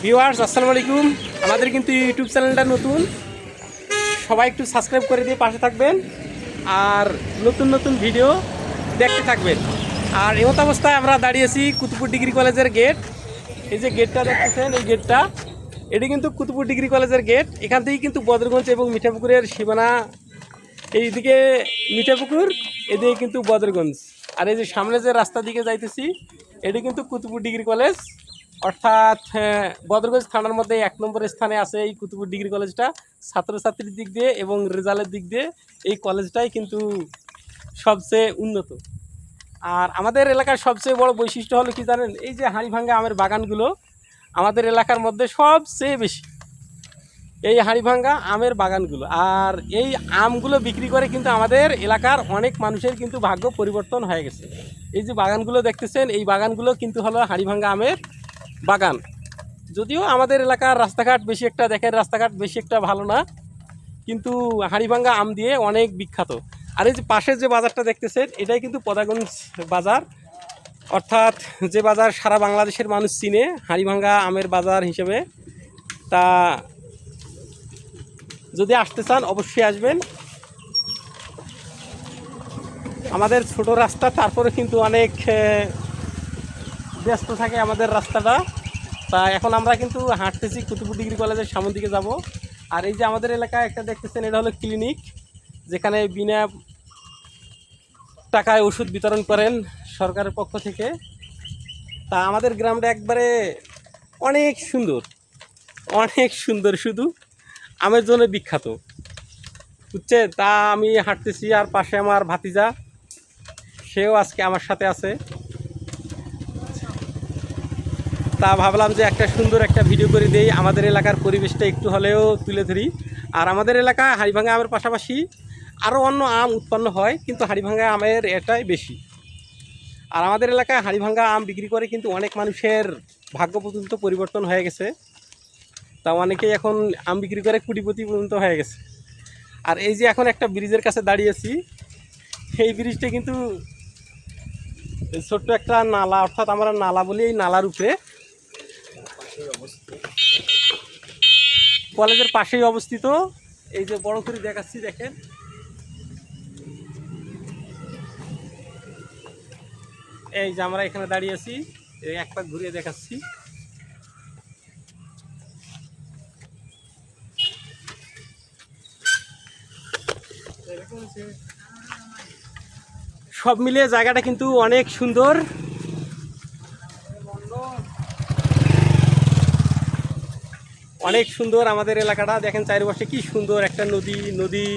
Viewers আসসালামু আলাইকুম। আমাদের কিন্তু ইউটিউব চ্যানেলটা নতুন, সবাই একটু সাবস্ক্রাইব করে দিয়ে পাশে থাকবেন আর নতুন নতুন ভিডিও দেখতে থাকবেন। আর এমত অবস্থায় আমরা দাঁড়িয়েছি কুতুবপুর ডিগ্রি কলেজের গেট। এই যে গেটটা দেখতেছেন, এই গেটটা এটি কিন্তু কুতুবপুর ডিগ্রি কলেজের গেট। এখান থেকেই কিন্তু বদরগঞ্জ এবং মিঠাপুকুরের সীমানা। এইদিকে মিঠাপুকুর, এদিকে কিন্তু বদরগঞ্জ। আর এই যে সামনে যে রাস্তা দিকে যাইতেছি এটি কিন্তু কুতুবপুর ডিগ্রি কলেজ, অর্থাৎ বদরগঞ্জ থানার মধ্যে 1 নম্বর স্থানে আছে এই কুতুবপুর ডিগ্রি কলেজটা। ছাত্রছাত্রীর দিক দিয়ে এবং রেজাল্টের দিক দিয়ে এই কলেজটাই কিন্তু সবচেয়ে উন্নত। আর আমাদের এলাকার সবচেয়ে বড় বৈশিষ্ট্য হলো কি জানেন, এই যে হাড়িভাঙ্গা আমের বাগানগুলো আমাদের এলাকার মধ্যে সবচেয়ে বেশি, এই হাড়িভাঙ্গা আমের বাগানগুলো। আর এই আমগুলো বিক্রি করে কিন্তু আমাদের এলাকার অনেক মানুষের কিন্তু ভাগ্য পরিবর্তন হয়ে গেছে। এই যে বাগানগুলো দেখতেছেন, এই বাগানগুলো কিন্তু হলো হাড়িভাঙ্গা আমের বাগান। যদিও আমাদের এলাকার রাস্তাঘাট বেশি একটা দেখেন, রাস্তাঘাট বেশি একটা ভালো না, কিন্তু হাড়িভাঙ্গা আম দিয়ে অনেক বিখ্যাত। আর এই যে পাশের যে বাজারটা দেখতেছেন এটাই কিন্তু পদাগঞ্জ বাজার, অর্থাৎ যে বাজার সারা বাংলাদেশের মানুষ চিনে হাড়িভাঙ্গা আমের বাজার হিসেবে। তা যদি আসতে চান অবশ্যই আসবেন। আমাদের ছোট রাস্তা, তারপরে কিন্তু অনেক ব্যস্ত থাকে আমাদের রাস্তাটা। তা এখন আমরা কিন্তু হাঁটতেছি কুতুবপুর ডিগ্রি কলেজের সামনের দিকে যাব। আর এই যে আমাদের এলাকায় একটা দেখতেছেন, এটা হলো ক্লিনিক, যেখানে বিনা টাকায় ওষুধ বিতরণ করেন সরকারের পক্ষ থেকে। তা আমাদের গ্রামটা একবারে অনেক সুন্দর, অনেক সুন্দর, শুধু আমের জন্য বিখ্যাত, বুঝছে। তা আমি হাঁটতেছি আর পাশে আমার ভাতিজা, সেও আজকে আমার সাথে আছে। তা ভাবলাম যে একটা সুন্দর একটা ভিডিও করে দেই, আমাদের এলাকার পরিবেশটা একটু হলেও তুলে ধরি। আর আমাদের এলাকা হাড়িভাঙ্গা আমের পাশাপাশি আরও অন্য আম উৎপন্ন হয়, কিন্তু হাড়িভাঙ্গা আমের এটাই বেশি। আর আমাদের এলাকায় হাড়িভাঙ্গা আম বিক্রি করে কিন্তু অনেক মানুষের ভাগ্য পর্যন্ত পরিবর্তন হয়ে গেছে। তা অনেকেই এখন আম বিক্রি করে কোটিপতি পর্যন্ত হয়ে গেছে। আর এই যে এখন একটা ব্রিজের কাছে দাঁড়িয়েছি, এই ব্রিজটা কিন্তু ছোট্ট একটা নালা, অর্থাৎ আমরা নালা বলি, এই নালার উপরে কলেজের পাশেই অবস্থিত। এই যে বড় করে দেখাচ্ছি, দেখেন এই যে আমরা এখানে দাঁড়িয়েছি, এক পাক ঘুরিয়ে দেখাচ্ছি। সব মিলিয়ে জায়গাটা কিন্তু অনেক সুন্দর, অনেক সুন্দর আমাদের এলাকাটা। দেখেন চারিপাশে কি সুন্দর একটা নদী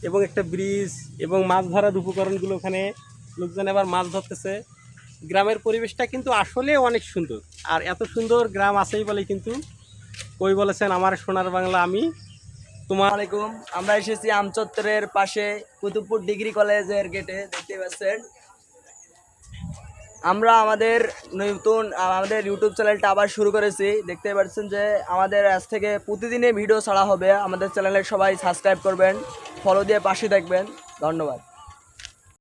এবং একটা ব্রিজ এবং মাছ ধরার উপকরণগুলো, ওখানে লোকজন আবার মাছ ধরতেছে। গ্রামের পরিবেশটা কিন্তু আসলে অনেক সুন্দর। আর এত সুন্দর গ্রাম আছেই বলে কিন্তু কই বলেছেন আমার সোনার বাংলা আমি তোমার। আলাইকুম, আমরা এসেছি আমচত্বরের পাশে কুতুবপুর ডিগ্রি কলেজের গেটে, দেখতে পাচ্ছেন। আমরা আমাদের ইউটিউব চ্যানেলটা আবার শুরু করেছি। দেখতে পাচ্ছেন যে আমাদের আজ থেকে প্রতিদিনই ভিডিও ছাড়া হবে। আমাদের চ্যানেলে সবাই সাবস্ক্রাইব করবেন, ফলো দিয়ে পাশে থাকবেন। ধন্যবাদ।